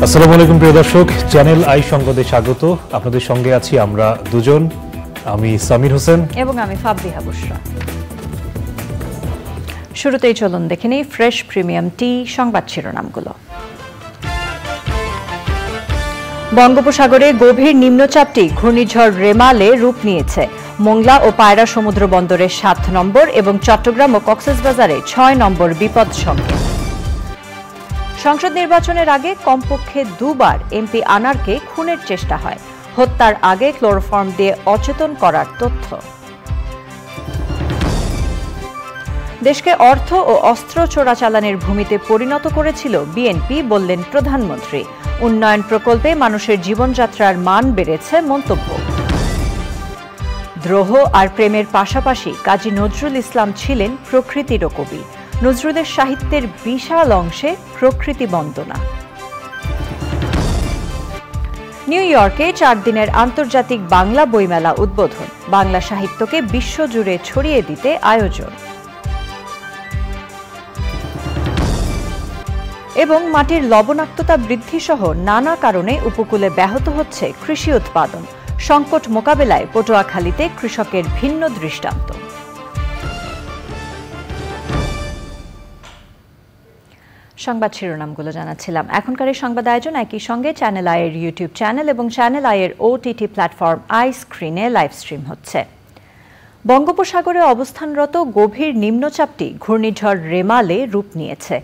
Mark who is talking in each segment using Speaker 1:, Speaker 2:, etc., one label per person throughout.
Speaker 1: আসসালামু আলাইকুম প্রিয় দর্শক, চ্যানেল আই সংবাদে স্বাগত। আপনাদের সঙ্গে আছি আমরা দুজন, আমি সামির হোসেন
Speaker 2: এবং আমি ফাবরিহা বুশরা। শুরুতেই চলুন দেখে নিই ফ্রেশ প্রিমিয়াম টি সংবাদ শিরোনামগুলো। বঙ্গোপসাগরে গভীর নিম্নচাপটি ঘূর্ণিঝড় রেমালে রূপ নিয়েছে। মোংলা ও পায়রা সমুদ্র বন্দরে ৭ নম্বর এবং চট্টগ্রাম ও কক্সবাজারে ৬ নম্বর বিপদ সংকেত। সংসদ নির্বাচনের আগে কমপক্ষে দুবার এমপি আনারকে খুনের চেষ্টা হয়। হত্যার আগে ক্লোরোফর্ম দিয়ে অচেতন করার তথ্য। দেশকে অর্থ ও অস্ত্র চোরাচালানের ভূমিতে পরিণত করেছিল বিএনপি, বললেন প্রধানমন্ত্রী। উন্নয়ন প্রকল্পে মানুষের জীবনযাত্রার মান বেড়েছে মন্তব্য। দ্রোহ আর প্রেমের পাশাপাশি কাজী নজরুল ইসলাম ছিলেন প্রকৃতিরও কবি। নজরুলের সাহিত্যের বিশাল অংশে প্রকৃতি বন্দনা। নিউ ইয়র্কে 4 দিনের আন্তর্জাতিক বাংলা বইমেলা উদ্বোধন। বাংলা সাহিত্যকে বিশ্বজুড়ে ছড়িয়ে দিতে আয়োজন। এবং মাটির লবণাক্ততা বৃদ্ধি সহ নানা কারণে উপকূলে ব্যাহত হচ্ছে কৃষি উৎপাদন। সংকট মোকাবেলায় পটুয়াখালীতে কৃষকের ভিন্ন দৃষ্টান্ত। সংবাদ শিরোনামগুলো জানাচ্ছিলাম। এখনকার এই সংবাদ আয়োজন একই সঙ্গে চ্যানেল আইয়ের ইউটিউব চ্যানেল এবং চ্যানেল আইয়ের ওটিটি প্ল্যাটফর্ম আই স্ক্রিনে লাইভ স্ট্রিম হচ্ছে। বঙ্গোপসাগরে অবস্থানরত গভীর নিম্নচাপটি ঘূর্ণিঝড় রেমালে রূপ নিয়েছে।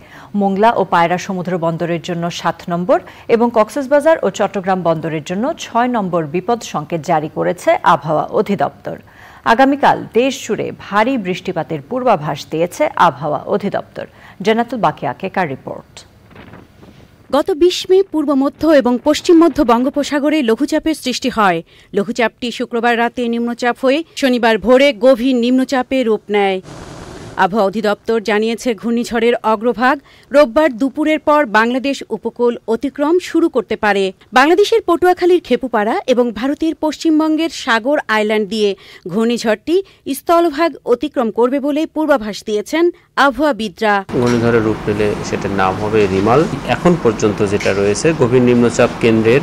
Speaker 2: মোংলা ও পায়রা সমুদ্র বন্দরের জন্য ৭ নম্বর এবং কক্সবাজার ও চট্টগ্রাম বন্দরের জন্য ৬ নম্বর বিপদ সংকেত জারি করেছে আবহাওয়া অধিদপ্তর। আগামীকাল দেশ জুড়ে ভারী বৃষ্টিপাতের পূর্বাভাস দিয়েছে আবহাওয়া অধিদপ্তর। জান্নাতুল বাকিয়া কেকার রিপোর্ট।
Speaker 3: গত ২০ মে পূর্ব মধ্য এবং পশ্চিম মধ্য বঙ্গোপসাগরে লঘুচাপের সৃষ্টি হয়। লঘুচাপটি শুক্রবার রাতে নিম্নচাপ হয়ে শনিবার ভোরে গভীর নিম্নচাপে রূপ নেয়। আবহাওয়া অধিদপ্তর জানিয়েছে, ঘূর্ণিঝড়ের অগ্রভাগ রোববার দুপুরের পর বাংলাদেশ উপকূল অতিক্রম শুরু করতে পারে। বাংলাদেশের পটুয়াখালীর খেপুপাড়া এবং ভারতের পশ্চিমবঙ্গের সাগর আইল্যান্ড দিয়ে ঘূর্ণিঝড়টি স্থলভাগ অতিক্রম করবে বলে পূর্বাভাস দিয়েছেন আবহাওয়াবিদরা।
Speaker 4: ঘূর্ণিঝড়ের রূপ নিলে সেটার নাম হবে রিমাল। এখন পর্যন্ত যেটা রয়েছে, গভীর নিম্নচাপ কেন্দ্রের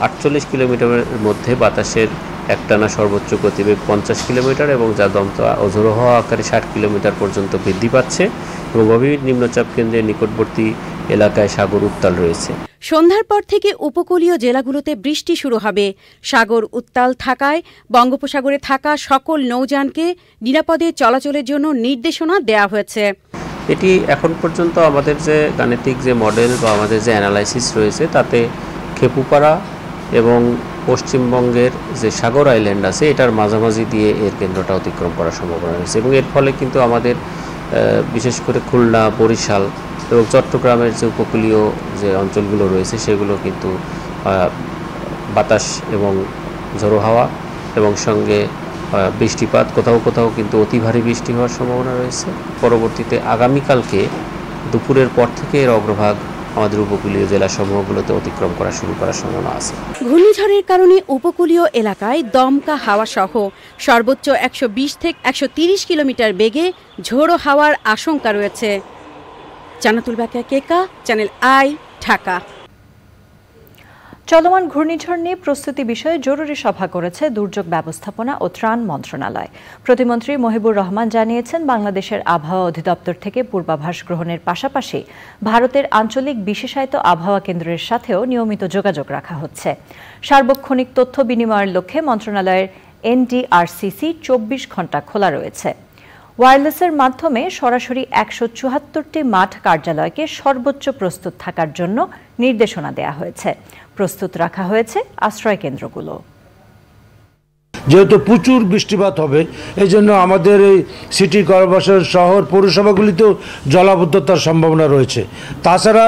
Speaker 4: ৪৮ কিলোমিটারের মধ্যে বাতাসের একটানা সর্বোচ্চ গতিবেগ ৫০ কিলোমিটার এবং যা দমকা ও ঝোড়ো হাওয়া আকারে ৬০ কিলোমিটার পর্যন্ত বৃদ্ধি পাচ্ছে এবং গভীর নিম্নচাপ কেন্দ্রের নিকটবর্তী এলাকায় সাগর উত্তাল রয়েছে।
Speaker 3: সন্ধ্যার পর থেকে উপকূলীয় জেলাগুলোতে বৃষ্টি শুরু হবে। সাগর উত্তাল থাকায় বঙ্গোপসাগরে থাকা সকল নৌযানকে নিরাপদে চলাচলের জন্য নির্দেশনা দেওয়া হয়েছে।
Speaker 4: এটি এখন পর্যন্ত আমাদের যে গাণিতিক যে মডেল বা আমাদের যে অ্যানালাইসিস রয়েছে, তাতে খেপুপাড়া এবং পশ্চিমবঙ্গের যে সাগর আইল্যান্ড আছে এটার মাঝামাঝি দিয়ে এর কেন্দ্রটা অতিক্রম করার সম্ভাবনা রয়েছে এবং এর ফলে কিন্তু আমাদের বিশেষ করে খুলনা, বরিশাল এবং চট্টগ্রামের যে উপকূলীয় যে অঞ্চলগুলো রয়েছে সেগুলো কিন্তু বাতাস এবং ঝোড়ো হাওয়া এবং সঙ্গে বৃষ্টিপাত, কোথাও কোথাও কিন্তু অতি ভারী বৃষ্টি হওয়ার সম্ভাবনা রয়েছে। পরবর্তীতে আগামীকালকে দুপুরের পর থেকে এর অগ্রভাগ আমাদের উপকূলীয় জেলা সমূহগুলোতে অতিক্রম করা শুরু করার সম্ভাবনা আছে।
Speaker 3: ঘূর্ণিঝড়ের কারণে উপকূলীয় এলাকায় দমকা হাওয়া সহ সর্বোচ্চ ১২০ থেকে ১৩০ কিলোমিটার বেগে ঝোড়ো হাওয়ার আশঙ্কা রয়েছে। জান্নাতুল বাকিয়া কেকা, চ্যানেল আই, ঢাকা।
Speaker 2: চলমান ঘূর্ণিঝড় নিয়ে প্রস্তুতি বিষয়ে জরুরি সভা করেছে দুর্যোগ ব্যবস্থাপনা ও ত্রাণ মন্ত্রণালয়। প্রতিমন্ত্রী মহিবুর রহমান জানিয়েছেন, বাংলাদেশের আবহাওয়া অধিদপ্তর থেকে পূর্বাভাস গ্রহণের পাশাপাশি ভারতের আঞ্চলিক বিশেষায়িত আবহাওয়া কেন্দ্রের সাথেও নিয়মিত যোগাযোগ রাখা হচ্ছে। সার্বক্ষণিক তথ্য বিনিময়ের লক্ষ্যে মন্ত্রণালয়ের NDRCC ২৪ ঘণ্টা খোলা রয়েছে। ওয়্যারলেসের মাধ্যমে সরাসরি ১৭৪টি মাঠ কার্যালয়কে সর্বোচ্চ প্রস্তুত থাকার জন্য নির্দেশনা দেওয়া হয়েছে। প্রস্তুত রাখা হয়েছে আশ্রয় কেন্দ্রগুলো।
Speaker 5: যেহেতু প্রচুর বৃষ্টিপাত হবে, এই জন্য আমাদের এই সিটি কর্পোরেশন, শহর, পৌরসভাগুলিতেও জলাবদ্ধতার সম্ভাবনা রয়েছে। তাছাড়া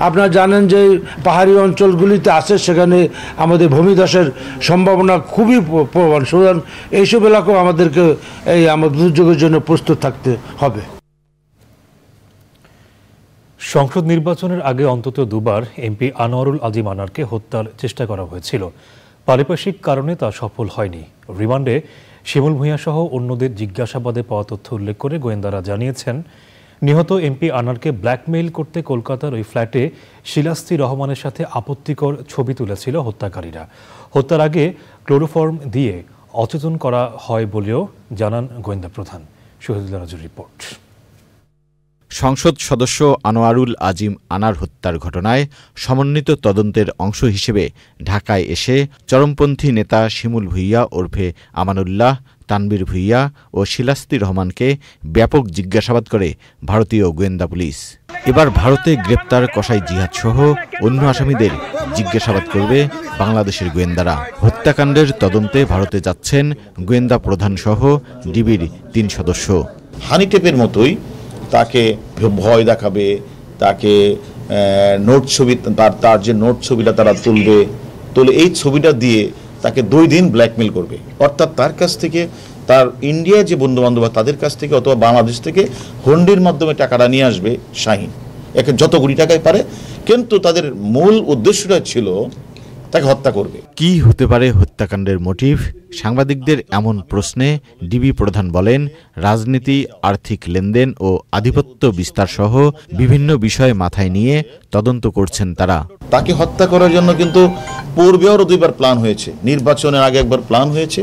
Speaker 5: আপনারা জানেন যে পাহাড়ি অঞ্চলগুলিতে আছে, সেখানে আমাদের ভূমিধসের সম্ভাবনা খুবই প্রবল। সুতরাং এইসব এলাকাও আমাদেরকে আমাদের দুর্যোগের জন্য প্রস্তুত থাকতে হবে।
Speaker 1: সংসদ নির্বাচনের আগে অন্তত দুবার এমপি আনোয়ারুল আজিম আনারকে হত্যার চেষ্টা করা হয়েছিল। পারিপার্শ্বিক কারণে তা সফল হয়নি। রিমান্ডে শিমুল ভূঁইয়া সহ অন্যদের জিজ্ঞাসাবাদে পাওয়া তথ্য উল্লেখ করে গোয়েন্দারা জানিয়েছেন, নিহত এমপি আনারকে ব্ল্যাকমেইল করতে কলকাতার ওই ফ্ল্যাটে শিলাস্তি রহমানের সাথে আপত্তিকর ছবি তুলেছিল হত্যাকারীরা। হত্যার আগে ক্লোরোফর্ম দিয়ে অচেতন করা হয় বলেও জানান গোয়েন্দা প্রধান। শহীদুল্লাহ রাজুর রিপোর্ট।
Speaker 6: সংসদ সদস্য আনোয়ারুল আজিম আনার হত্যার ঘটনায় সমন্বিত তদন্তের অংশ হিসেবে ঢাকায় এসে চরমপন্থী নেতা শিমুল ভুঁইয়া ওরফে আমানুল্লাহ, তানবীর ভুঁইয়া ও শিলাস্তি রহমানকে ব্যাপক জিজ্ঞাসাবাদ করে ভারতীয় গোয়েন্দা পুলিশ। এবার ভারতে গ্রেপ্তার কসাই জিহাদ সহ অন্য আসামিদের জিজ্ঞাসাবাদ করবে বাংলাদেশের গোয়েন্দারা। হত্যাকাণ্ডের তদন্তে ভারতে যাচ্ছেন গোয়েন্দা প্রধান সহ ডিবির 3 সদস্য।
Speaker 7: হানিটেপের মতোই তাকে ভয় দেখাবে, তাকে নোট ছবি, তার যে নোট ছবিটা তারা তুলে এই ছবিটা দিয়ে তাকে 2 দিন ব্ল্যাকমেল করবে। অর্থাৎ তার কাছ থেকে, তার ইন্ডিয়া যে বন্ধু বান্ধব তাদের কাছ থেকে অথবা বাংলাদেশ থেকে হুন্ডির মাধ্যমে টাকাটা নিয়ে আসবে শাহিন, একে যত কোটি টাকায় পারে, কিন্তু তাদের মূল উদ্দেশ্যটা ছিল তাকে হত্যা করবে।
Speaker 6: কি হতে পারে হত্যাকাণ্ডের মোটিভ? সাংবাদিকদের এমন প্রশ্নে ডিবি প্রধান বলেন, রাজনীতি, আর্থিক লেনদেন ও আধিপত্য বিস্তার সহ বিভিন্ন বিষয় মাথায় নিয়ে তদন্ত করছেন তারা।
Speaker 7: তাকে হত্যা করার জন্য কিন্তু পূর্বেও 2বার প্ল্যান হয়েছে, নির্বাচনের আগে একবার প্ল্যান হয়েছে,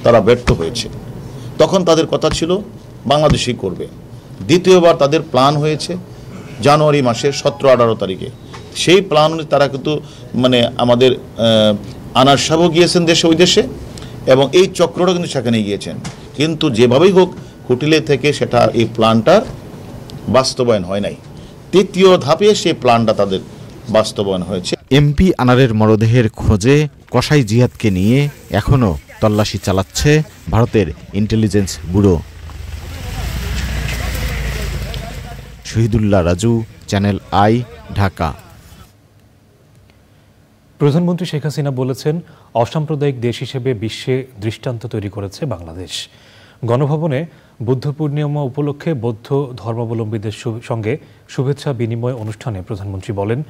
Speaker 7: তারা ব্যর্থ হয়েছে। তখন তাদের কথা ছিল বাংলাদেশই করবে। দ্বিতীয়বার তাদের প্ল্যান হয়েছে জানুয়ারি মাসের 17-18 তারিখে। সেই প্ল্যান তারা কিন্তু আমাদের আনার সাহেবও গিয়েছেন ওই দেশে, এবং এই চক্রটা কিন্তু সেখানে গিয়েছেন। কিন্তু যেভাবেই হোক হোটেলে থেকে সেটা এই প্ল্যানটার বাস্তবায়ন হয় নাই। 3য় ধাপে সেই প্ল্যানটা তাদের বাস্তবায়ন হয়েছে।
Speaker 6: এমপি আনারের মরদেহের খোঁজে কসাই জিহাদকে নিয়ে এখনও তল্লাশি চালাচ্ছে ভারতের intelligence bureau. Shahidullah Raju, channel I, Dhaka.
Speaker 1: প্রধানমন্ত্রী শেখ হাসিনা বলেছেন, অসাম্প্রদায়িক দেশ হিসেবে বিশ্বে দৃষ্টান্ত তৈরি করেছে বাংলাদেশ। গণভবনে বুদ্ধ পূর্ণিমা উপলক্ষে বৌদ্ধ ধর্মাবলম্বীদের সঙ্গে শুভেচ্ছা বিনিময় অনুষ্ঠানে প্রধানমন্ত্রী বলেন,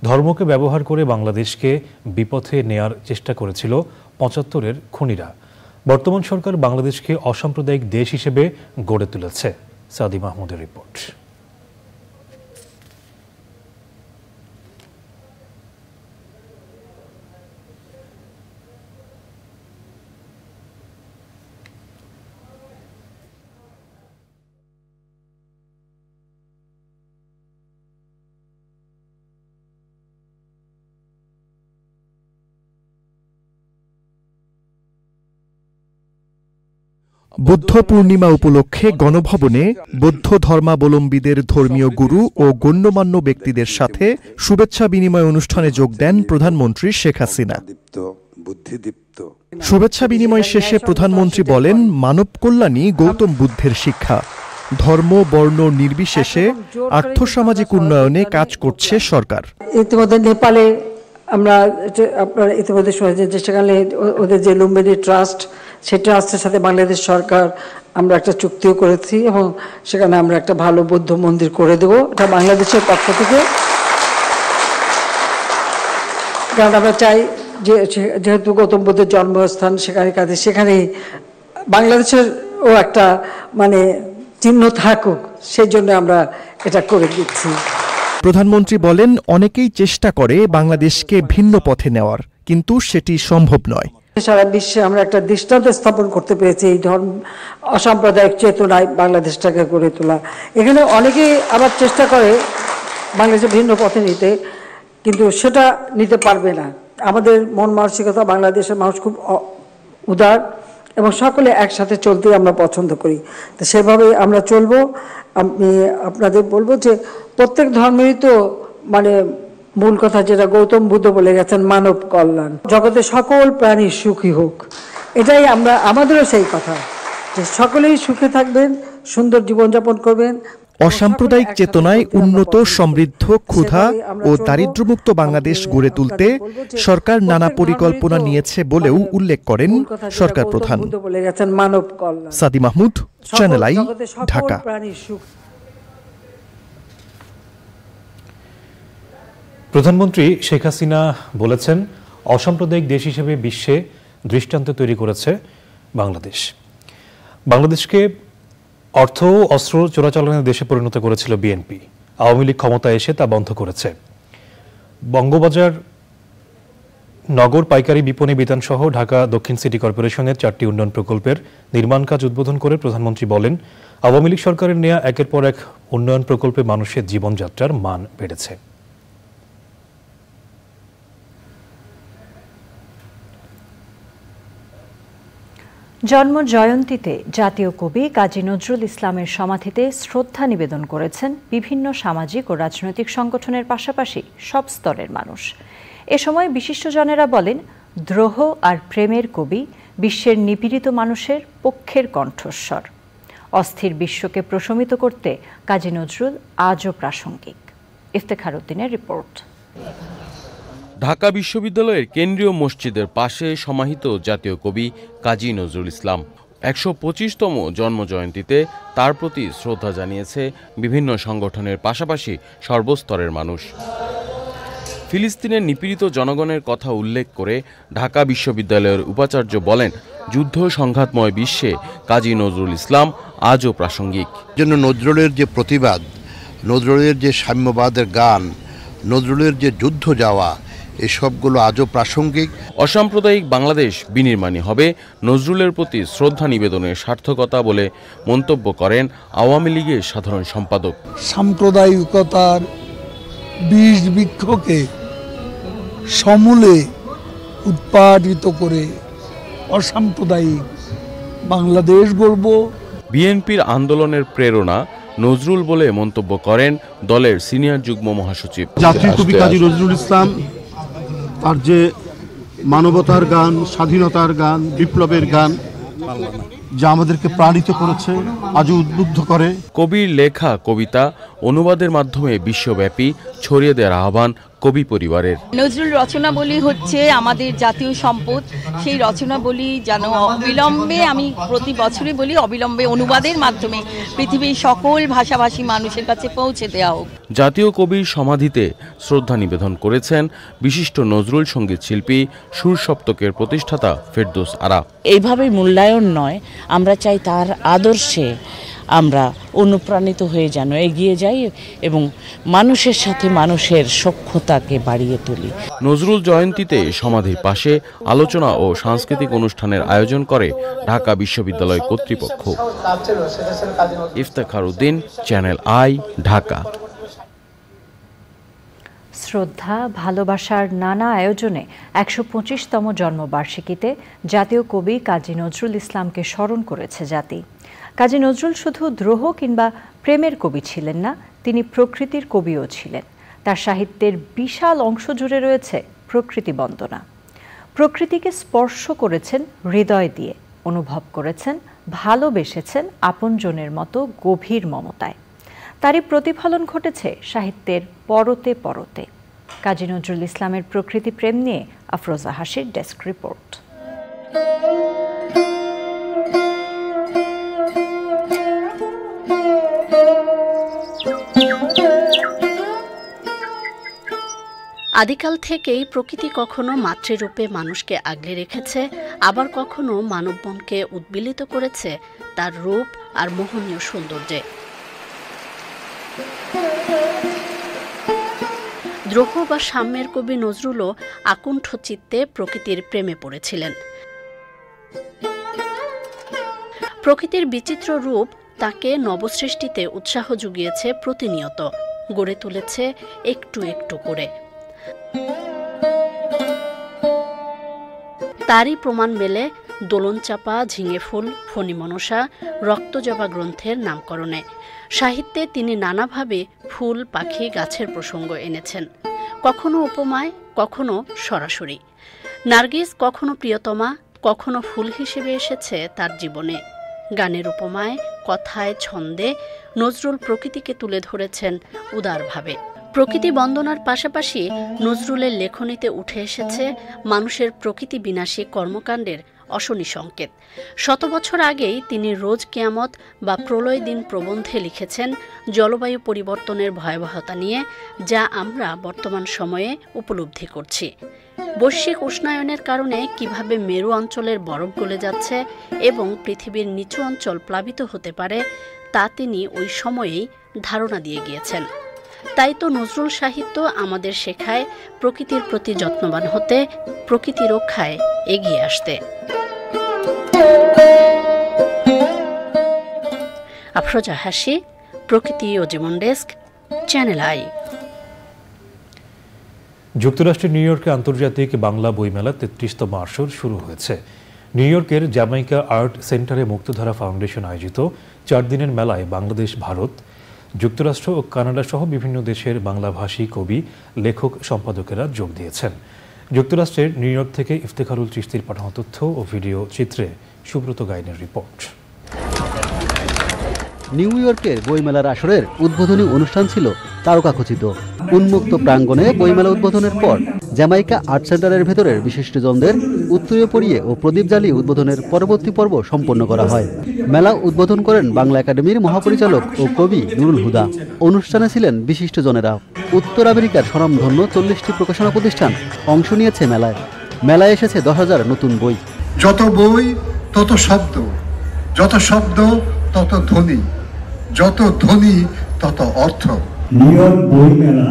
Speaker 1: ধর্মকে ব্যবহার করে বাংলাদেশকে বিপথে নেয়ার চেষ্টা করেছিল 75-এর খুনিরা। বর্তমান সরকার বাংলাদেশকে অসাম্প্রদায়িক দেশ হিসেবে গড়ে তুলেছে। সাদি মাহমুদের রিপোর্ট।
Speaker 8: বুদ্ধ পূর্ণিমা উপলক্ষে গণভবনে বৌদ্ধ ধর্মাবলম্বীদের ধর্মীয় গুরু ও গণ্যমান্য ব্যক্তিদের সাথে শুভেচ্ছা বিনিময় অনুষ্ঠানে যোগ দেন প্রধানমন্ত্রী শেখ হাসিনা। শুভেচ্ছা বিনিময় শেষে প্রধানমন্ত্রী বলেন, মানব কল্যাণই গৌতম বুদ্ধের শিক্ষা। ধর্ম বর্ণ নির্বিশেষে আর্থসামাজিক উন্নয়নে কাজ করছে সরকার।
Speaker 9: ইতিমধ্যে নেপালে আমরা আপনারা ইতিমধ্যে শুনেছেন যে সেখানে ওদের যে লুম্বিনী ট্রাস্ট, সেই ট্রাস্টের সাথে বাংলাদেশ সরকার আমরা একটা চুক্তিও করেছি, এবং সেখানে আমরা একটা ভালো বৌদ্ধ মন্দির করে দেব। এটা বাংলাদেশের পক্ষ থেকে, কারণ আমরা চাই যে যেহেতু গৌতম বুদ্ধের জন্মস্থান সেখানেই বাংলাদেশের ও একটা চিহ্ন থাকুক, সেই জন্য আমরা এটা করে দিচ্ছি।
Speaker 8: প্রধানমন্ত্রী বলেন, অনেকেই চেষ্টা করে বাংলাদেশকে ভিন্ন পথে নেওয়ার, কিন্তু সেটি সম্ভব নয়।
Speaker 9: সারা বিশ্বে আমরা একটা দৃষ্টান্ত স্থাপন করতে পেরেছি এই ধর্ম অসাম্প্রদায়িক চেতনায় বাংলাদেশটাকে গড়ে তোলা। এখানে অনেকেই আবার চেষ্টা করে বাংলাদেশে ভিন্ন পথে নিতে, কিন্তু সেটা নিতে পারবে না। আমাদের মন মানসিকতা, বাংলাদেশের মানুষ খুব উদার এবং সকলে একসাথে চলতে আমরা পছন্দ করি, তো সেভাবেই আমরা চলবো। আমি আপনাদের বলবো যে প্রত্যেক ধর্মেরই তো মূল কথা যেটা গৌতম বুদ্ধ বলে গেছেন, মানব কল্যাণ, জগতে সকল প্রাণী সুখী হোক। এটাই আমাদেরও সেই কথা যে সকলেই সুখে থাকবেন, সুন্দর জীবনযাপন করবেন।
Speaker 8: অসাম্প্রদায়িক চেতনায় উন্নত, সমৃদ্ধ, ক্ষুধা ও দারিদ্র্যমুক্ত বাংলাদেশ গড়ে তুলতে সরকার নানা পরিকল্পনা নিয়েছে বলেও উল্লেখ করেন সরকার প্রধান। সাদি মাহমুদ, চ্যানেল আই, ঢাকা।
Speaker 1: প্রধানমন্ত্রী শেখ হাসিনা বলেছেন, অসাম্প্রদায়িক দেশ হিসেবে বিশ্বে দৃষ্টান্ত তৈরি করেছে বাংলাদেশ। বাংলাদেশকে অর্থ ও অস্ত্র চোরাচালানের দেশে পরিণত করেছিল বিএনপি। আওয়ামী লীগ ক্ষমতায় এসে তা বন্ধ করেছে। বঙ্গবাজার নগর পাইকারি বিপণী বিতানসহ ঢাকা দক্ষিণ সিটি কর্পোরেশনের 4টি উন্নয়ন প্রকল্পের নির্মাণ কাজ উদ্বোধন করে প্রধানমন্ত্রী বলেন, আওয়ামী লীগ সরকারের নেয়া একের পর এক উন্নয়ন প্রকল্পে মানুষের জীবনযাত্রার মান বেড়েছে।
Speaker 2: জন্ম জয়ন্তীতে জাতীয় কবি কাজী নজরুল ইসলামের সমাধিতে শ্রদ্ধা নিবেদন করেছেন বিভিন্ন সামাজিক ও রাজনৈতিক সংগঠনের পাশাপাশি সব স্তরের মানুষ। এ সময় বিশিষ্টজনেরা বলেন, দ্রোহ আর প্রেমের কবি বিশ্বের নিপীড়িত মানুষের পক্ষের কণ্ঠস্বর। অস্থির বিশ্বকে প্রশমিত করতে কাজী নজরুল আজও প্রাসঙ্গিক। ইফতেখার উদ্দিনের রিপোর্ট।
Speaker 10: ঢাকা বিশ্ববিদ্যালয়ের কেন্দ্রীয় মসজিদের পাশে সমাহিত জাতীয় কবি কাজী নজরুল ইসলাম ১২৫তম জন্মজয়ন্তীতে তার প্রতি শ্রদ্ধা জানিয়েছে বিভিন্ন সংগঠনের পাশাপাশি সর্বস্তরের মানুষ। ফিলিস্তিনের নিপীড়িত জনগণের কথা উল্লেখ করে ঢাকা বিশ্ববিদ্যালয়ের উপাচার্য বলেন, যুদ্ধ সংঘাতময় বিশ্বে কাজী নজরুল ইসলাম আজও প্রাসঙ্গিক।
Speaker 11: জন্য নজরুলের যে প্রতিবাদ, নজরুলের যে সাম্যবাদের গান, নজরুলের যে যুদ্ধ যাওয়া, এসবগুলো আজও প্রাসঙ্গিক।
Speaker 10: অসাম্প্রদায়িক বাংলাদেশ বিনির্মাণই হবে নজরুলের প্রতি শ্রদ্ধা নিবেদনের সার্থকতা বলে মন্তব্য করেন আওয়ামী লীগের সাধারণ সম্পাদক।
Speaker 12: সাম্প্রদায়িকতার বীজ বৃক্ষকে সমূলে উৎপাদিত করে অসাম্প্রদায়িক বাংলাদেশ গড়ব।
Speaker 10: বিএনপির আন্দোলনের প্রেরণা নজরুল বলে মন্তব্য করেন দলের সিনিয়র যুগ্ম মহাসচিব।
Speaker 13: জাতীয় কবি কাজী নজরুল ইসলাম তার যে মানবতার গান, স্বাধীনতার গান, বিপ্লবের গান যা আমাদেরকে প্রাণিত করেছে, আজও উদ্বুদ্ধ করে।
Speaker 10: কবির লেখা কবিতা অনুবাদের মাধ্যমে বিশ্বব্যাপী ছড়িয়ে দেওয়ার আহ্বান কবি পরিবারের।
Speaker 14: নজরুল রচনাবলী হচ্ছে আমাদের জাতীয় সম্পদ। সেই রচনাবলী যেন অবিলম্বে, আমি প্রতি বছরে বলি, অবিলম্বে অনুবাদের মাধ্যমে পৃথিবীর সকল ভাষাভাষী মানুষের কাছে পৌঁছে দেওয়া হোক।
Speaker 10: জাতীয় কবির সমাধিতে শ্রদ্ধা নিবেদন করেছেন বিশিষ্ট নজরুল সঙ্গীত শিল্পী, সুর সপ্তকের প্রতিষ্ঠাতা ফেরদৌস আরা।
Speaker 15: এইভাবে মূল্যায়ন নয়, আমরা চাই তার আদর্শে আমরা অনুপ্রাণিত হয়ে যেন এগিয়ে যাই এবং মানুষের সাথে মানুষের সখ্যতাকে বাড়িয়ে তুলি।
Speaker 10: নজরুল জয়ন্তীতে সমাধির পাশে আলোচনা ও সাংস্কৃতিক অনুষ্ঠানের আয়োজন করে ঢাকা বিশ্ববিদ্যালয় কর্তৃপক্ষ। Iftekhar Uddin, channel I, Dhaka.
Speaker 2: শ্রদ্ধা, ভালোবাসার নানা আয়োজনে ১২৫তম জন্মবার্ষিকীতে জাতীয় কবি কাজী নজরুল ইসলামকে স্মরণ করেছে জাতি। কাজী নজরুল শুধু দ্রোহ কিংবা প্রেমের কবি ছিলেন না, তিনি প্রকৃতির কবিও ছিলেন। তার সাহিত্যের বিশাল অংশ জুড়ে রয়েছে প্রকৃতি বন্দনা। প্রকৃতিকে স্পর্শ করেছেন হৃদয় দিয়ে, অনুভব করেছেন, ভালোবেসেছেন আপনজনের মতো গভীর মমতায়। তারই প্রতিফলন ঘটেছে সাহিত্যের পরতে পরতে। কাজী নজরুল ইসলামের প্রকৃতি প্রেম নিয়ে আফরোজা হাসির ডেস্ক রিপোর্ট।
Speaker 16: আদিকাল থেকেই প্রকৃতি কখনো মাতৃরূপে মানুষকে আগলে রেখেছে, আবার কখনো মানব মনকে উদ্বেলিত করেছে তার রূপ আর মোহনীয় সৌন্দর্যে। দ্রোহ বা সাম্যের কবি নজরুলও আকুণ্ঠ চিত্তে প্রকৃতির প্রেমে পড়েছিলেন। প্রকৃতির বিচিত্র রূপ তাকে নবসৃষ্টিতে উৎসাহ জুগিয়েছে, প্রতিনিয়ত গড়ে তুলেছে একটু একটু করে। তারই প্রমাণ মেলে দোলনচাপা, ঝিঙে ফুল, ফণী মনসা, রক্তজবা গ্রন্থের নামকরণে। সাহিত্যে তিনি নানাভাবে ফুল, পাখি, গাছের প্রসঙ্গ এনেছেন, কখনো উপমায়, কখনো সরাসরি। নার্গিস কখনো প্রিয়তমা, কখনো ফুল হিসেবে এসেছে তার জীবনে। গানের উপমায়, কথায়, ছন্দে নজরুল প্রকৃতিকে তুলে ধরেছেন উদারভাবে। প্রকৃতি বন্দনার পাশাপাশি নজরুলের লেখনীতে উঠে এসেছে মানুষের প্রকৃতি বিনাশী কর্মকাণ্ডের অশনি সংকেত। শত বছর আগেই তিনি রোজ কিয়ামত বা প্রলয় দিন প্রবন্ধে লিখেছেন জলবায়ু পরিবর্তনের ভয়াবহতা নিয়ে, যা আমরা বর্তমান সময়ে উপলব্ধি করছি। বৈশ্বিক উষ্ণায়নের কারণে কিভাবে মেরু অঞ্চলের বরফ গলে যাচ্ছে এবং পৃথিবীর নিচু অঞ্চল প্লাবিত হতে পারে, তা তিনি ওই সময়েই ধারণা দিয়ে গিয়েছেন। তাই তো নজরুল সাহিত্য আমাদের শেখায় প্রকৃতির প্রতি যত্নবান হতে, প্রকৃতি রক্ষায় এগিয়ে আসতে। আফরোজা হাসি, প্রকৃতি ও জীবন ডেস্ক, চ্যানেল আই।
Speaker 1: যুক্তরাষ্ট্রের নিউ ইয়র্কে আন্তর্জাতিক বাংলা বইমেলা ৩৩তম আসর শুরু হয়েছে। নিউ ইয়র্কের জ্যামাইকা আর্ট সেন্টারে মুক্তধারা ফাউন্ডেশন আয়োজিত 4 দিনের মেলায় বাংলাদেশ, ভারত, যুক্তরাষ্ট্র ও কানাডা সহ বিভিন্ন দেশের বাংলাভাষী কবি, লেখক, সম্পাদকেরা যোগ দিয়েছেন। যুক্তরাষ্ট্রের নিউ ইয়র্ক থেকে ইফতেখারুল চিশতির পাঠানো তথ্য ও ভিডিও চিত্রে সুব্রত গাইনের রিপোর্ট।
Speaker 17: নিউ ইয়র্কের বইমেলার আসরের উদ্বোধনী অনুষ্ঠান ছিল তারকাখচিত। উন্মুক্ত প্রাঙ্গণে বইমেলা উদ্বোধনের পর জ্যামাইকা আর্ট সেন্টারের ভেতরের বিশিষ্টজনদের উত্তরীয় পরিয়ে ও প্রদীপ জ্বালিয়ে উদ্বোধনের পরবর্তী পর্ব সম্পন্ন করা হয়। মেলা উদ্বোধন করেন বাংলা একাডেমির মহাপরিচালক ও কবি নুরুল হুদা। অনুষ্ঠানে ছিলেন বিশিষ্টজনেরা। উত্তর আমেরিকার স্বনামধন্য 40টি প্রকাশনা প্রতিষ্ঠান অংশ নিয়েছে মেলায়। মেলায় এসেছে 10,000 নতুন বই।
Speaker 18: যত বই তত শব্দ, যত শব্দ তত ধ্বনি, যত ধ্বনি তত অর্থ।
Speaker 19: নিউ ইয়র্ক বই মেলা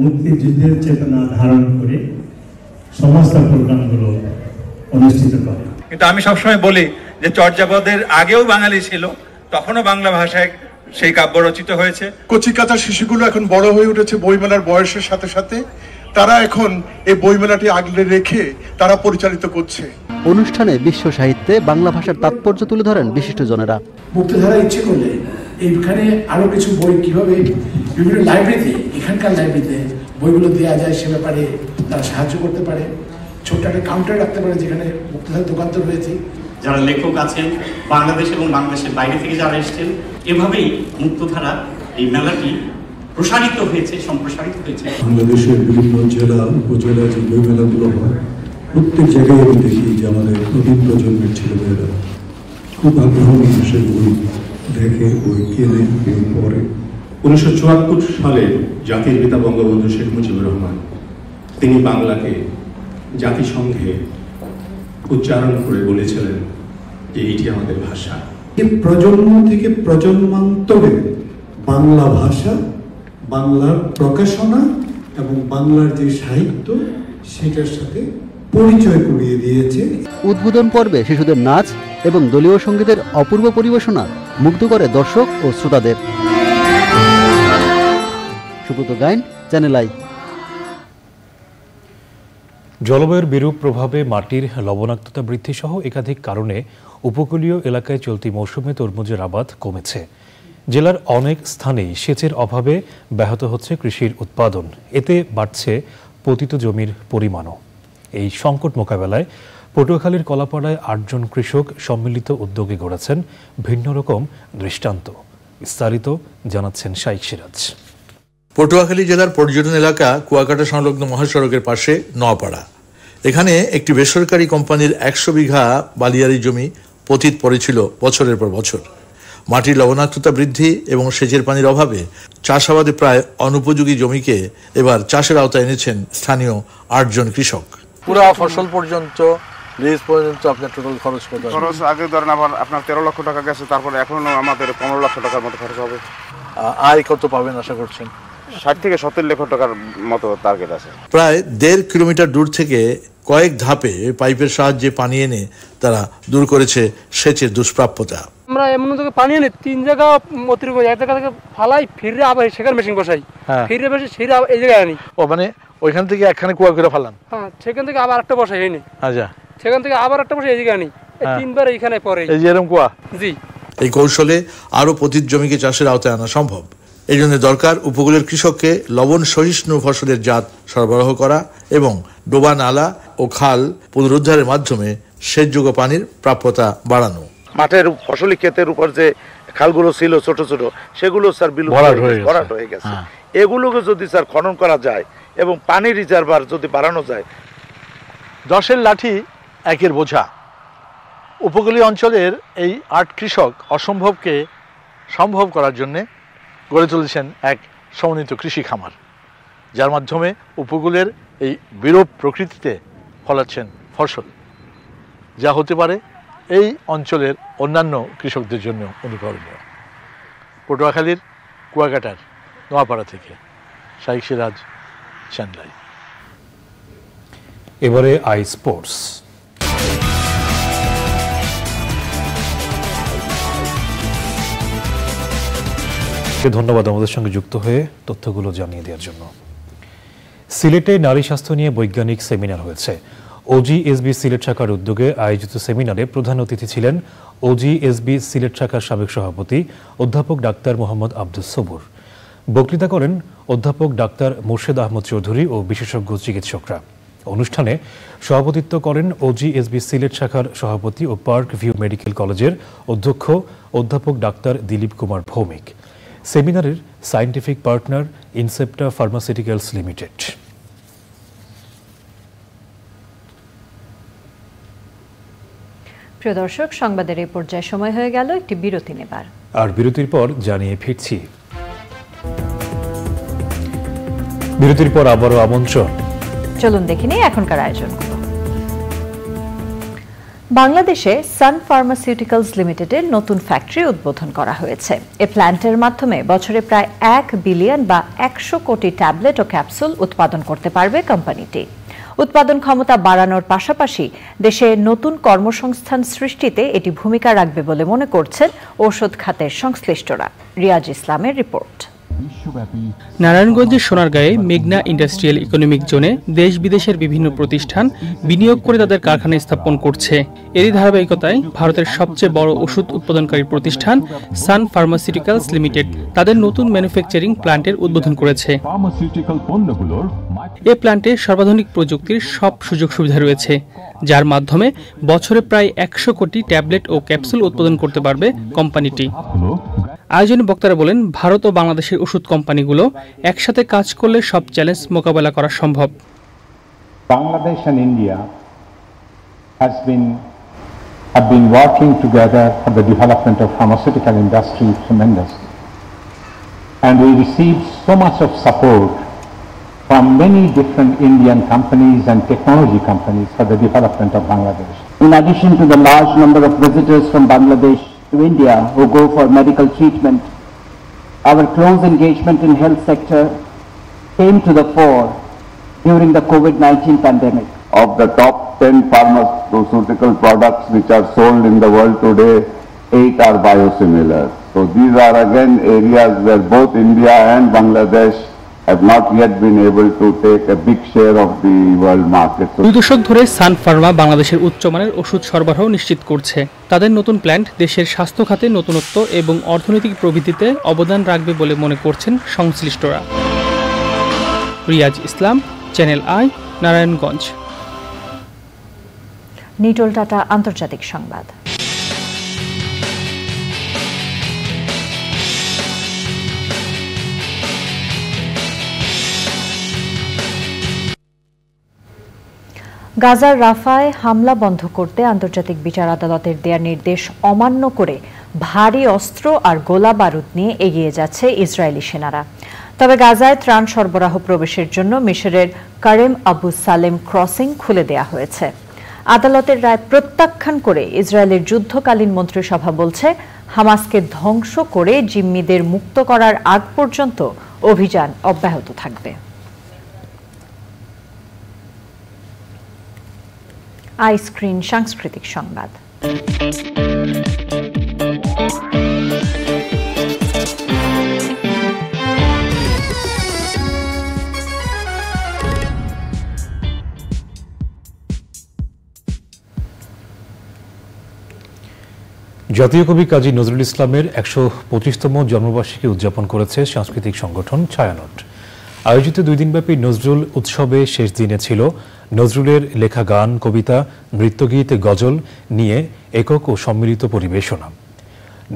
Speaker 19: মুক্তিযুদ্ধের চেতনা ধারণ করে সমস্ত প্রোগ্রামগুলো অনুষ্ঠিত করে।
Speaker 20: কিন্তু আমি সবসময় বলি যে চর্যাপদের আগেও বাঙালি ছিল, তখনও বাংলা ভাষায় সেই কাব্য রচিত হয়েছে।
Speaker 21: কচিকাঁচা শিশুগুলো এখন বড় হয়ে উঠেছে বইমেলার বয়সের সাথে সাথে। তারা এখন এই বইমেলাটি আগলে রেখে তারা পরিচালিত করছে।
Speaker 17: অনুষ্ঠানে বিশ্ব সাহিত্যে বাংলা ভাষার তাৎপর্য তুলে ধরেন বিশিষ্টজনেরা।
Speaker 22: মুক্তধারা ইচ্ছে করলে এইখানে আরো কিছু বই কিভাবে বিভিন্ন লাইব্রেরিতে, এখানকার লাইব্রেরিতে বইগুলো দেওয়া যায় সে ব্যাপারে তারা সাহায্য করতে পারে। ছোট্ট একটা কাউন্টার রাখতে পারে যেখানে মুক্তধারা দোকান তো রয়েছে।
Speaker 23: যারা লেখক আছেন বাংলাদেশ এবং বাংলাদেশের বাইরে থেকে যারা এসেছেন, এভাবেই মুক্তধারা এই মেলাটি প্রসারিত হয়েছে, সম্প্রসারিত হয়েছে।
Speaker 19: বাংলাদেশের বিভিন্ন জেলা উপজেলা যে বই মেলাগুলো হয়, প্রত্যেক জায়গায় আমি দেখি যে আমাদের নতুন প্রজন্মের ছেলেমেয়েরা খুব আগ্রহ নিয়ে সে বই দেখে, বই কেনে, বই পড়ে। 1974 সালে জাতির পিতা বঙ্গবন্ধু শেখ মুজিবুর রহমান তিনি বাংলাকে জাতিসংঘে উচ্চারণ করে বলেছিলেন যে এটি আমাদের ভাষা। প্রজন্ম থেকে প্রজন্মান্তরে বাংলা ভাষা, বাংলার প্রকাশনা এবং বাংলার যে সাহিত্য সেটার সাথে পরিচয় করিয়ে দিয়েছে।
Speaker 17: উদ্বোধন পর্বে শিশুদের নাচ এবং দলীয় সঙ্গীতের অপূর্ব পরিবেশনা মুগ্ধ করে দর্শক ও শ্রোতাদের। সুব্রত গাইন, চ্যানেল আই।
Speaker 1: জলবায়ুর বিরূপ প্রভাবে মাটির লবণাক্ততা বৃদ্ধি সহ একাধিক কারণে উপকূলীয় এলাকায় চলতি মৌসুমে তরমুজের আবাদ কমেছে। জেলার অনেক স্থানেই সেচের অভাবে ব্যাহত হচ্ছে কৃষির উৎপাদন, এতে বাড়ছে পতিত জমির পরিমাণও। এই সংকট মোকাবেলায় পটুয়াখালীর কলাপাড়ায় 8 জন কৃষক সম্মিলিত উদ্যোগে গড়েছেন ভিন্ন রকম দৃষ্টান্ত। বিস্তারিত জানাচ্ছেন শাইখ সিরাজ।
Speaker 24: পটুয়াখালী জেলার পর্যটন এলাকা কুয়াকাটা সংলগ্ন মহাসড়কের পাশে নোয়াপাড়া। এখানে একটি বেসরকারি কোম্পানির 100 বিঘা বালিয়াড়ি জমি পতিত পড়েছিল বছরের পর বছর। মাটির লবণাক্ততা বৃদ্ধি এবং সেচের পানির অভাবে চাষাবাদে প্রায় অনুপযোগী জমিকে এবার চাষের আওতায় এনেছেন স্থানীয় 8 জন কৃষক।
Speaker 25: পুরো ফসল পর্যন্ত লিজ পর্যন্ত আপনার টোটাল খরচ কত?
Speaker 26: খরচ আগে ধরেন আবার আপনার 13 লক্ষ টাকা গেছে, তারপরে এখনো আমাদের 15 লক্ষ টাকার মতো খরচ হবে।
Speaker 25: আয় কত পাবেন আশা করছেন?
Speaker 26: 60 থেকে 70 লক্ষ টাকার মতো টার্গেট আছে।
Speaker 24: প্রায় 1.5 কিলোমিটার দূর থেকে কয়েক ধাপে পাইপের সাহায্যে পানি এনে তারা দূর করেছে সেচের দুষ্প্রাপ্যতা।
Speaker 27: আমরা এমন থেকে পানি এনে 3 জায়গা অতিরিক্ত এক জায়গা থেকে ফালাই, ফিরে আবার সেখানে মেশিন বসাই, ফিরে বসে সেটা এই জায়গায় আনি।
Speaker 25: ও মানে ওইখান থেকে একখানে কুয়া করে ফালান?
Speaker 27: হ্যাঁ, সেখান থেকে আবার একটা বসাই হয়নি।
Speaker 25: আচ্ছা,
Speaker 27: সেখান থেকে আবার একটা বসাই এই জায়গায় আনি। 3 বার এইখানে পরে
Speaker 25: এই যে এরকম কুয়া।
Speaker 27: জি,
Speaker 24: এই কৌশলে আরো পতিত জমিকে চাষের আওতায় আনা সম্ভব। এই জন্য দরকার উপকূলের কৃষককে লবণ সহিষ্ণু ফসলের জাত সরবরাহ করা এবং ডোবা নালা ও খাল পুনরুদ্ধারের মাধ্যমে সেচযোগ্য পানির প্রাপ্যতা বাড়ানো।
Speaker 26: মাঠের ফসলি ক্ষেতের উপর যে খালগুলো ছিল ছোট ছোট, সেগুলো স্যার ভরাট হয়ে গেছে। এগুলোকে যদি স্যার খনন করা যায় এবং পানি রিজার্ভার যদি বাড়ানো যায়।
Speaker 25: 10-এর লাঠি 1-এর বোঝা। উপকূলীয় অঞ্চলের এই 8 কৃষক অসম্ভবকে সম্ভব করার জন্যে গড়ে তুলেছেন এক সমন্বিত কৃষি খামার, যার মাধ্যমে উপকূলের এই বিরূপ প্রকৃতিতে ফলাচ্ছেন ফসল, যা হতে পারে এই অঞ্চলের অন্যান্য কৃষকদের জন্য অনুকরণীয়। পটুয়াখালীর কুয়াকাটার নোয়াপাড়া থেকে শাইখ সিরাজ চ্যানলাই।
Speaker 1: এবারে আই স্পোর্টস। ধন্যবাদ আমাদের সঙ্গে যুক্ত হয়ে তথ্যগুলো জানিয়ে দেওয়ার জন্য। সিলেটে নারী স্বাস্থ্য নিয়ে বৈজ্ঞানিক সেমিনার হয়েছে। ওজিএসবি সিলেট শাখার উদ্যোগে আয়োজিত সেমিনারে প্রধান অতিথি ছিলেন ওজিএসবি সিলেট শাখার সাবেক সভাপতি অধ্যাপক ডাক্তার মোহাম্মদ আব্দুস সবুর। বক্তৃতা করেন অধ্যাপক ডাক্তার মোর্শেদ আহমদ চৌধুরী ও বিশেষজ্ঞ চিকিৎসকরা। অনুষ্ঠানে সভাপতিত্ব করেন ওজিএসবি সিলেট শাখার সভাপতি ও পার্ক ভিউ মেডিকেল কলেজের অধ্যক্ষ অধ্যাপক ডাক্তার দিলীপ কুমার ভৌমিক। সেমিনারের scientific partner Incepta pharmaceuticals limited.
Speaker 2: প্রিয় দর্শক, সংবাদের এই পর্যায়ে সময় হয়ে গেল একটি বিরতি নেবার।
Speaker 1: আর বিরতির পর জানিয়ে ফিরছি। বিরতির পর আবারও আমন্ত্রণ।
Speaker 2: চলুন দেখে নিই এখনকার আয়োজন। বাংলাদেশে সান ফার্মাসিউটিক্যালস লিমিটেডের নতুন ফ্যাক্টরি উদ্বোধন করা হয়েছে। এই প্ল্যান্টের মাধ্যমে বছরে প্রায় 1 বিলিয়ন বা 100 কোটি ট্যাবলেট ও ক্যাপসুল উৎপাদন করতে পারবে কোম্পানিটি। উৎপাদন ক্ষমতা বাড়ানোর পাশাপাশি দেশে নতুন কর্মসংস্থান সৃষ্টিতে এটি ভূমিকা রাখবে বলে মনে করছেন ঔষধ খাতের সংশ্লিষ্টরা। রিয়াজ ইসলামের রিপোর্ট।
Speaker 27: নারায়ণগঞ্জের সোনারগাঁয়ে মেঘনা ইন্ডাস্ট্রিয়াল ইকোনমিক জোনে দেশ বিদেশের বিভিন্ন প্রতিষ্ঠান বিনিয়োগ করে তাদের কারখানা স্থাপন করছে। এরই ধারাবাহিকতায় ভারতের সবচেয়ে বড় ওষুধ উৎপাদনকারী প্রতিষ্ঠান সান ফার্মাসিউটিক্যালস লিমিটেড তাদের নতুন ম্যানুফ্যাকচারিং প্ল্যান্টের উদ্বোধন করেছে। এই প্ল্যান্টে সর্বাধুনিক প্রযুক্তির সব সুযোগ সুবিধা রয়েছে, যার মাধ্যমে বছরে প্রায় 100 কোটি ট্যাবলেট ও ক্যাপসুল উৎপাদন করতে পারবে কোম্পানিটি। আয়োজনে বক্তারা বলেন, ভারত ও বাংলাদেশের ওষুধ কোম্পানিগুলো একসাথে কাজ করলে সব চ্যালেঞ্জ মোকাবেলা করা সম্ভব।
Speaker 3: Bangladesh and India have been working together for the development of pharmaceutical industry tremendously, and we received so much of support from many different Indian companies and technology companies for the development of Bangladesh.
Speaker 4: In addition to the large number of visitors from Bangladesh to India who go for medical treatment, our close engagement in health sector came to the fore during the COVID-19 pandemic.
Speaker 5: Of the top 10 pharmaceutical products which are sold in the world today, 8 are biosimilar. So these are again areas where both India and Bangladesh have not yet been able to take a big share of the world market.
Speaker 27: 2 দশক ধরে সান Pharma বাংলাদেশের উচ্চমানের ওষুধ সরবরাহ নিশ্চিত করছে। তাদের নতুন প্ল্যান্ট দেশের স্বাস্থ্য খাতে নতুনত্ব এবং অর্থনৈতিক প্রবৃদ্ধিতে অবদান রাখবে বলে মনে করছেন সংশ্লিষ্টরা। Riaz Islam, channel I, Narayanganj.
Speaker 2: নিটল টাটা আন্তর্জাতিক সংবাদ। গাজার রাফায় হামলা বন্ধ করতে আন্তর্জাতিক বিচার আদালতের দেয়া নির্দেশ অমান্য করে ভারী অস্ত্র আর গোলা বারুদ নিয়ে এগিয়ে যাচ্ছে ইসরায়েলি সেনারা। তবে গাজায় ত্রাণ সরবরাহ প্রবেশের জন্য মিশরের কারেম আবু সালেম ক্রসিং খুলে দেয়া হয়েছে। আদালতের রায় প্রত্যাখ্যান করে ইসরায়েলের যুদ্ধকালীন মন্ত্রিসভা বলছে, হামাসকে ধ্বংস করে জিম্মিদের মুক্ত করার আগ পর্যন্ত অভিযান অব্যাহত থাকবে। আইস্ক্রিন সাংস্কৃতিক সংবাদ।
Speaker 1: জাতীয় কবি কাজী নজরুল ইসলামের ১২৫তম জন্মবার্ষিকী উদযাপন করেছে সাংস্কৃতিক সংগঠন ছায়ানট। আয়োজিত 2 দিনব্যাপী নজরুল উৎসবে শেষ দিনে ছিল নজরুলের লেখা গান, কবিতা, নৃত্যগীত, গজল নিয়ে একক ও সম্মিলিত পরিবেশনা।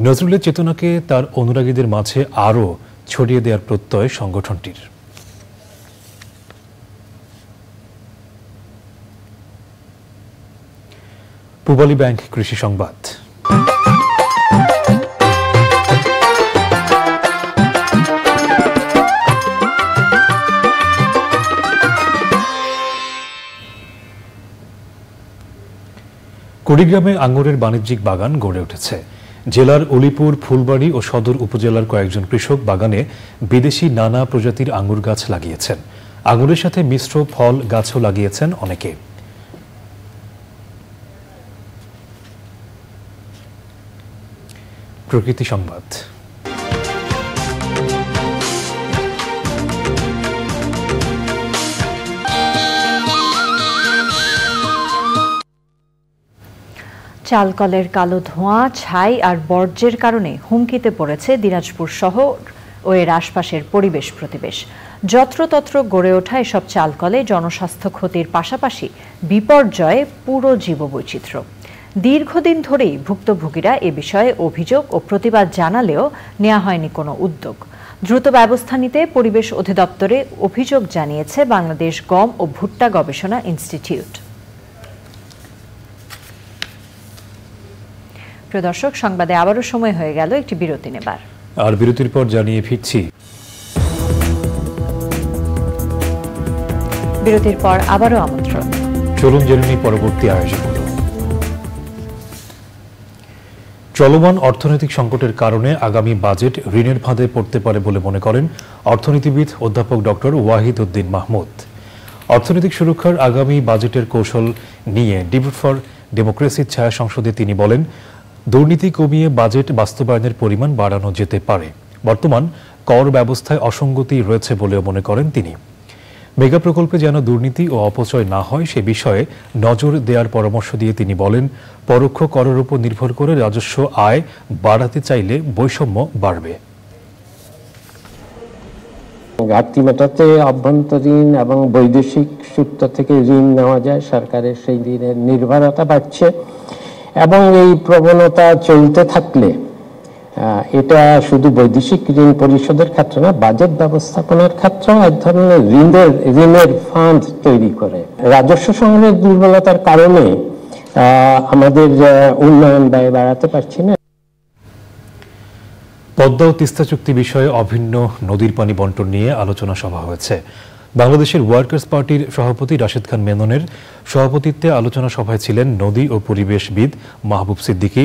Speaker 1: নজরুলের চেতনাকে তার অনুরাগীদের মাঝে আরও ছড়িয়ে দেওয়ার প্রত্যয় সংগঠনটির। পূবালী ব্যাংক কৃষি সংবাদ। কুড়িগ্রামে আঙ্গুরের বাণিজ্যিক বাগান গড়ে উঠেছে। জেলার অলিপুর, ফুলবাড়ী ও সদর উপজেলার কয়েকজন কৃষক বাগানে বিদেশি নানা প্রজাতির আঙুর গাছ লাগিয়েছেন। আঙুরের সাথে মিশ্র ফল গাছও লাগিয়েছেন অনেকে। প্রকৃতি সংবাদ।
Speaker 2: চালকলের কালো ধোঁয়া, ছাই আর বর্জ্যের কারণে হুমকিতে পড়েছে দিনাজপুর শহর ও এর আশপাশের পরিবেশ প্রতিবেশ। যত্রতত্র গড়ে ওঠা এসব চালকলে জনস্বাস্থ্য ক্ষতির পাশাপাশি বিপর্যয়ে পুরো জীববৈচিত্র্য। দীর্ঘদিন ধরেই ভুক্তভোগীরা এ বিষয়ে অভিযোগ ও প্রতিবাদ জানালেও নেওয়া হয়নি কোনো উদ্যোগ। দ্রুত ব্যবস্থা নিতে পরিবেশ অধিদপ্তরে অভিযোগ জানিয়েছে বাংলাদেশ গম ও ভুট্টা গবেষণা ইনস্টিটিউট। প্রিয় দর্শক, সংবাদে আবারও সময় হয়ে গেল একটি বিরতি নেবার।
Speaker 1: আর বিরতির পর জানিয়ে ফিরছি।
Speaker 2: বিরতির পর আবারও আমন্ত্রণ।
Speaker 1: চলুন জেনে নিই পরবর্তী আয়োজনগুলো। চলমান অর্থনৈতিক সংকটের কারণে আগামী বাজেট ঋণের ফাঁদে পড়তে পারে বলে মনে করেন অর্থনীতিবিদ অধ্যাপক ডক্টর ওয়াহিদ উদ্দিন মাহমুদ। অর্থনৈতিক সুরক্ষার আগামী বাজেটের কৌশল নিয়ে ডিবেট ফর ডেমোক্রেসির ছায়া সংসদে তিনি বলেন, দুর্নীতি কমিয়ে বাজেট বাস্তবায়নের পরিমাণ বাড়ানো যেতে পারে। বর্তমান কর ব্যবস্থায় অসঙ্গতি রয়েছে বলেও মনে করেন তিনি। মেগা প্রকল্পে যেন দুর্নীতি ও অপচয় না হয় সে বিষয়ে নজর দেওয়ার পরামর্শ দিয়ে তিনি বলেন, পরোক্ষ করের উপর নির্ভর করে রাজস্ব আয় বাড়াতে চাইলে বৈষম্য বাড়বে।
Speaker 6: ঘাটতি মেটাতে অভ্যন্তরীণ এবং বৈদেশিক সূত্র থেকে ঋণ নেওয়া যায়, সরকারের সেই ঋণের নির্ভরতা বাড়ছে এবং এই প্রবণতা চলতে থাকলে এটা শুধু বৈদেশিক ঋণ পরিশোধের ক্ষেত্রে না, বাজেট ব্যবস্থাপনার ক্ষেত্রেও এক ধরনের ঋণের ফান্ড তৈরি করে। রাজস্ব সংগ্রহের দুর্বলতার কারণে আমাদের উন্নয়ন ব্যয় বাড়াতে পারছি না।
Speaker 1: পদ্মা ও তিস্তা চুক্তি বিষয়ে অভিন্ন নদীর পানি বন্টন নিয়ে আলোচনা সভা হয়েছে। বাংলাদেশের ওয়ার্কার্স পার্টির সভাপতি রাশেদ খান মেননের সভাপতিত্বে আলোচনা সভায় ছিলেন নদী ও পরিবেশবিদ মাহবুব সিদ্দিকী,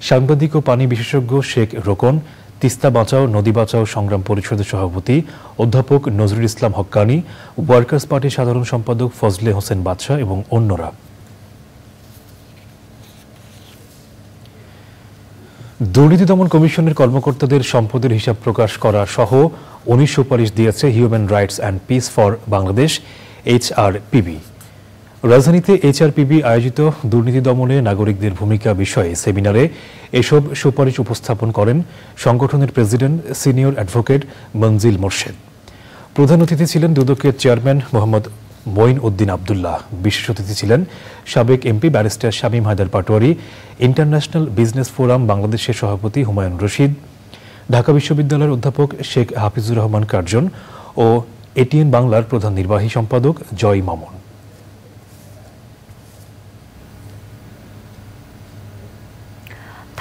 Speaker 1: সাংবাদিক ও পানি বিশেষজ্ঞ শেখ রোকন, তিস্তা বাঁচাও নদী বাঁচাও সংগ্রাম পরিষদের সভাপতি অধ্যাপক নজরুল ইসলাম হক্কানি, ওয়ার্কার্স পার্টির সাধারণ সম্পাদক ফজলে হোসেন বাদশাহ এবং অন্যরা। দুর্নীতি দমন কমিশনের কর্মকর্তাদের সম্পদের হিসাব প্রকাশ করা সহ 19 সুপারিশ দিয়েছে human rights and piece for Bangladesh HRPB। রাজধানীতে HRPB আয়োজিত দুর্নীতি দমনে নাগরিকদের ভূমিকা বিষয়ে সেমিনারে এসব সুপারিশ উপস্থাপন করেন সংগঠনের president senior advocate Manzil Murshed. প্রধান অতিথি ছিলেন দুদকের চেয়ারম্যান মোহাম্মদ মঈন উদ্দিন আবদুল্লাহ। বিশেষ অতিথি ছিলেন সাবেক MP barrister Shamim Haider Patwari, international business forum বাংলাদেশের সভাপতি হুমায়ুন রশিদ, ঢাকা বিশ্ববিদ্যালয়ের অধ্যাপক শেখ হাফিজুর রহমান কার্জন ও ATN বাংলার প্রধান নির্বাহী সম্পাদক জয় মামুন।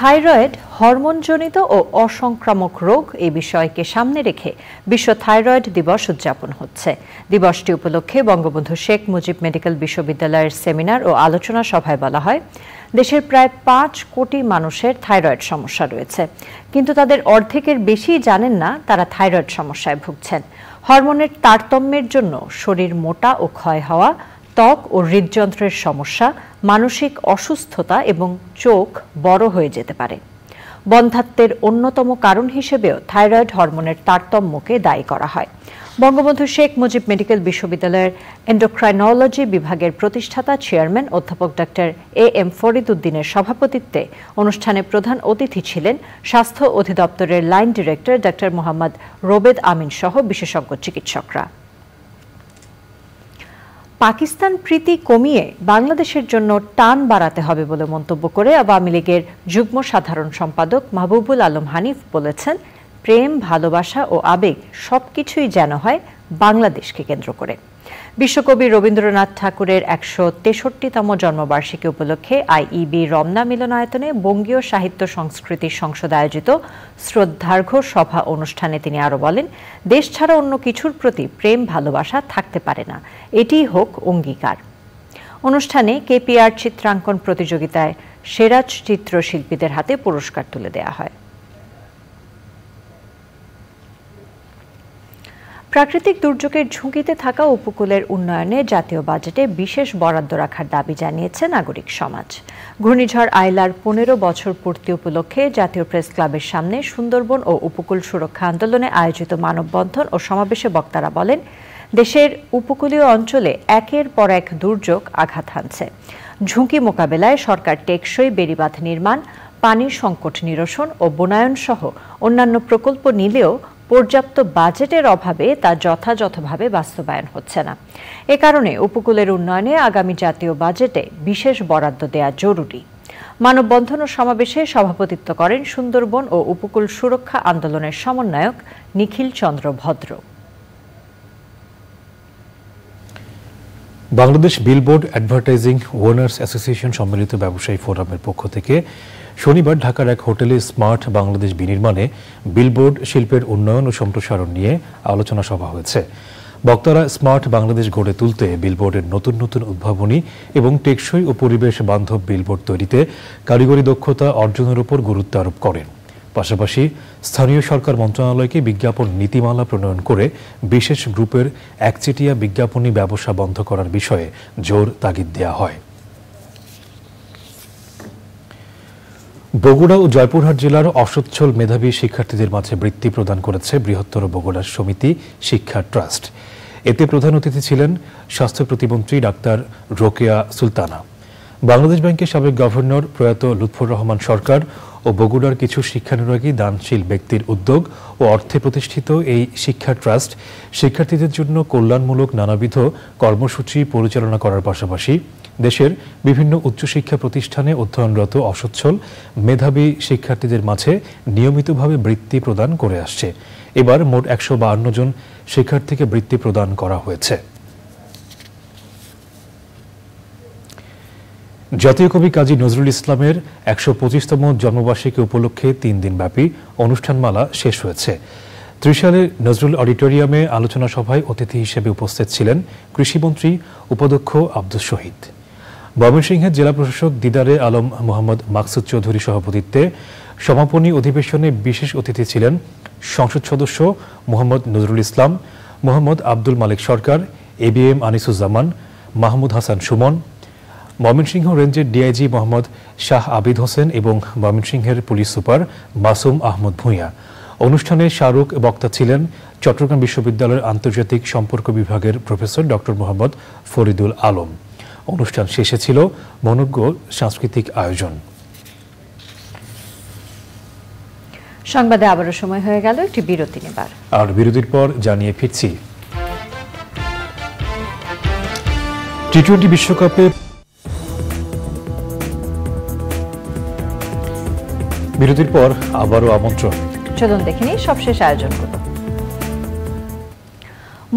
Speaker 2: থাইরয়েড হরমোনজনিত ও অসংক্রামক রোগ এই বিষয়কে সামনে রেখে বিশ্ব থাইরয়েড দিবস উদযাপন হচ্ছে। দিবসটি উপলক্ষে বঙ্গবন্ধু শেখ মুজিব মেডিকেল বিশ্ববিদ্যালয়ের সেমিনার ও আলোচনা সভায় বলা হয়, দেশের প্রায় 5 কোটি মানুষের থাইরয়েড সমস্যা রয়েছে, কিন্তু তাদের অর্ধেকের বেশি জানেন না তারা থাইরয়েড সমস্যায় ভুগছেন। হরমোনের তারতম্যের জন্য শরীর মোটা ও ক্ষয় হওয়া, ত্বক ও হৃদযন্ত্রের সমস্যা, মানসিক অসুস্থতা এবং চোখ বড় হয়ে যেতে পারে। বন্ধ্যাত্বের অন্যতম কারণ হিসেবেও থাইরয়েড হরমোনের তারতম্যকে দায়ী করা হয়। বঙ্গবন্ধু শেখ মুজিব মেডিকেল বিশ্ববিদ্যালয়ের এন্ডোক্রাইনোলজি বিভাগের প্রতিষ্ঠাতা চেয়ারম্যান অধ্যাপক ডক্টর AM ফরিদ উদ্দিনের সভাপতিত্বে অনুষ্ঠানে প্রধান অতিথি ছিলেন স্বাস্থ্য অধিদপ্তরের line director doctor Mohammad Robed Amin সহ বিশেষজ্ঞ চিকিৎসকরা। পাকিস্তান প্রীতি কমিয়ে বাংলাদেশের জন্য টান বাড়াতে হবে বলে মন্তব্য করে আওয়ামী লীগের যুগ্ম সাধারণ সম্পাদক মাহবুবুল আলম হানিফ বলেছেন, প্রেম, ভালোবাসা ও আবেগ সবকিছুই যেন হয় বাংলাদেশকে কেন্দ্র করে। বিশ্বকবি রবীন্দ্রনাথ ঠাকুরের 163তম জন্মবার্ষিকী উপলক্ষে IEB রমনা মিলনায়তনে বঙ্গীয় সাহিত্য সংস্কৃতি সংসদ আয়োজিত শ্রদ্ধার্ঘ্য সভা অনুষ্ঠানে তিনি আরও বলেন, দেশ ছাড়া অন্য কিছুর প্রতি প্রেম ভালোবাসা থাকতে পারে না, এটিই হোক অঙ্গীকার। অনুষ্ঠানে KPR চিত্রাঙ্কন প্রতিযোগিতায় সেরা চিত্রশিল্পীদের হাতে পুরস্কার তুলে দেওয়া হয়। প্রাকৃতিক দুর্যোগের ঝুঁকিতে থাকা উপকূলের উন্নয়নে জাতীয় বাজেটে বিশেষ বরাদ্দ রাখার দাবি জানিয়েছে নাগরিক সমাজ। ঘূর্ণিঝড় আইলার 15 বছর পূর্তি উপলক্ষে জাতীয় প্রেস ক্লাবের সামনে সুন্দরবন ও উপকূল সুরক্ষা আন্দোলনে আয়োজিত মানববন্ধন ও সমাবেশে বক্তারা বলেন, দেশের উপকূলীয় অঞ্চলে একের পর এক দুর্যোগ আঘাত হানছে। ঝুঁকি মোকাবেলায় সরকার টেকসই বেড়িবাঁধ নির্মাণ, পানির সংকট নিরসন ও বনায়ন সহ অন্যান্য প্রকল্প নিলেও পর্যাপ্ত বাজেটের অভাবে তা যথাযথভাবে বাস্তবায়ন হচ্ছে না। এ কারণে উপকূলের উন্নয়নে আগামী জাতীয় বাজেটে বিশেষ বরাদ্দ দেয়া জরুরি। মানববন্ধন ও সমাবেশে সভাপতিত্ব করেন সুন্দরবন ও উপকূল সুরক্ষা আন্দোলনের সমন্বয়ক নিখিল চন্দ্র ভদ্র।
Speaker 1: Bangladesh billboard advertising owners association সম্মিলিত ব্যবসায়ী ফোরামের পক্ষ থেকে শনিবার ঢাকার এক হোটেলে স্মার্ট বাংলাদেশ বিনির্মাণে বিলবোর্ড শিল্পের উন্নয়ন ও সম্প্রসারণ নিয়ে আলোচনা সভা হয়েছে। বক্তারা স্মার্ট বাংলাদেশ গড়ে তুলতে বিলবোর্ডের নতুন নতুন উদ্ভাবনী এবং টেকসই ও পরিবেশ বান্ধব বিলবোর্ড তৈরিতে কারিগরি দক্ষতা অর্জনের উপর গুরুত্ব আরোপ করেন। পাশাপাশি স্থানীয় সরকার মন্ত্রণালয়কে বিজ্ঞাপন নীতিমালা প্রণয়ন করে বিশেষ গ্রুপের একচেটিয়া বিজ্ঞাপনী ব্যবসা বন্ধ করার বিষয়ে জোর তাগিদ দেওয়া হয়। বগুড়া ও জয়পুরহাট জেলার অসচ্ছল মেধাবী শিক্ষার্থীদের মাঝে বৃত্তি প্রদান করেছে বৃহত্তর বগুড়া সমিতি শিক্ষা ট্রাস্ট। এতে প্রধান অতিথি ছিলেন স্বাস্থ্য প্রতিমন্ত্রী ডাক্তার রোকেয়া সুলতানা। বাংলাদেশ ব্যাংকের সাবেক গভর্নর প্রয়াত লুৎফর রহমান সরকার ও বগুড়ার কিছু শিক্ষানুরাগী দানশীল ব্যক্তির উদ্যোগ ও অর্থে প্রতিষ্ঠিত এই শিক্ষা ট্রাস্ট শিক্ষার্থীদের জন্য কল্যাণমূলক নানাবিধ কর্মসূচি পরিচালনা করার পাশাপাশি দেশের বিভিন্ন উচ্চশিক্ষা প্রতিষ্ঠানে অধ্যয়নরত অসচ্ছল মেধাবী শিক্ষার্থীদের মাঝে নিয়মিতভাবে বৃত্তি প্রদান করে আসছে। এবার মোট 152 জন শিক্ষার্থীকে বৃত্তি প্রদান করা হয়েছে। জাতীয় কবি কাজী নজরুল ইসলামের 125তম জন্মবার্ষিকী উপলক্ষে 3 দিনব্যাপী অনুষ্ঠানমালা শেষ হয়েছে। ত্রিশালে নজরুল অডিটোরিয়ামে আলোচনা সভায় অতিথি হিসেবে উপস্থিত ছিলেন কৃষিমন্ত্রী উপাধ্যক্ষ আব্দুস শহীদ। ময়মনসিংহের জেলা প্রশাসক দিদারে আলম মোহাম্মদ মাকসুদ চৌধুরী সভাপতিত্বে সমাপনী অধিবেশনে বিশেষ অতিথি ছিলেন সংসদ সদস্য মোহাম্মদ নজরুল ইসলাম, মোহাম্মদ আব্দুল মালিক সরকার, এবিএম আনিসুজ্জামান, মাহমুদ হাসান সুমন, ময়মনসিংহ রেঞ্জের ডিআইজি মোহাম্মদ শাহ আবিদ হোসেন এবং ময়মনসিংহের পুলিশ সুপার মাসুম আহমদ ভূঁইয়া। অনুষ্ঠানে শাহরুখ বক্তা ছিলেন চট্টগ্রাম বিশ্ববিদ্যালয়ের আন্তর্জাতিক সম্পর্ক বিভাগের প্রফেসর ডক্টর মোহাম্মদ ফরিদুল আলম। অনুষ্ঠান শেষে ছিল মনোজ্ঞ সাংস্কৃতিক আয়োজন।
Speaker 2: সংবাদে আবারও সময় হয়ে গেল একটি বিরতি নেবার।
Speaker 1: আর বিরতির পর জানিয়ে ফিরছি টি-20 বিশ্বকাপে বিরতির পর আবারও আমন্ত্রণ।
Speaker 2: চলুন দেখে নিই সবশেষ আয়োজনগুলো।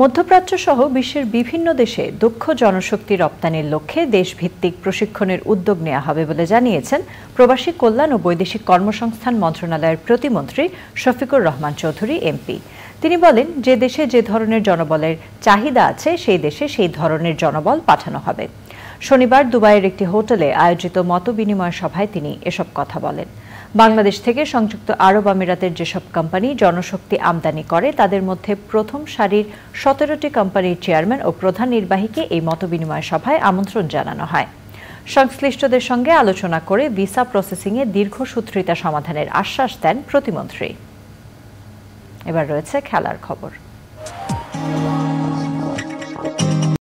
Speaker 2: মধ্যপ্রাচ্য সহ বিশ্বের বিভিন্ন দেশে দক্ষ জনশক্তি রপ্তানির লক্ষ্যে দেশভিত্তিক প্রশিক্ষণের উদ্যোগ নেওয়া হবে বলে জানিয়েছেন প্রবাসী কল্যাণ ও বৈদেশিক কর্মসংস্থান মন্ত্রণালয়ের প্রতিমন্ত্রী শফিকুর রহমান চৌধুরী এমপি। তিনি বলেন, যে দেশে যে ধরনের জনবলের চাহিদা আছে সেই দেশে সেই ধরনের জনবল পাঠানো হবে। শনিবার দুবাইয়ের একটি হোটেলে আয়োজিত মতবিনিময় সভায় তিনি এসব কথা বলেন। বাংলাদেশ থেকে সংযুক্ত আরব আমিরাতের যেসব কোম্পানি জনশক্তি আমদানি করে তাদের মধ্যে প্রথম সারির 17টি কোম্পানির চেয়ারম্যান ও প্রধান নির্বাহীকে এই মতবিনিময় সভায় আমন্ত্রণ জানানো হয়। সংশ্লিষ্টদের সঙ্গে আলোচনা করে ভিসা প্রসেসিংয়ে দীর্ঘসূত্রিতা সমাধানের আশ্বাস দেন প্রতিমন্ত্রী। এবার রয়েছে খেলার খবর।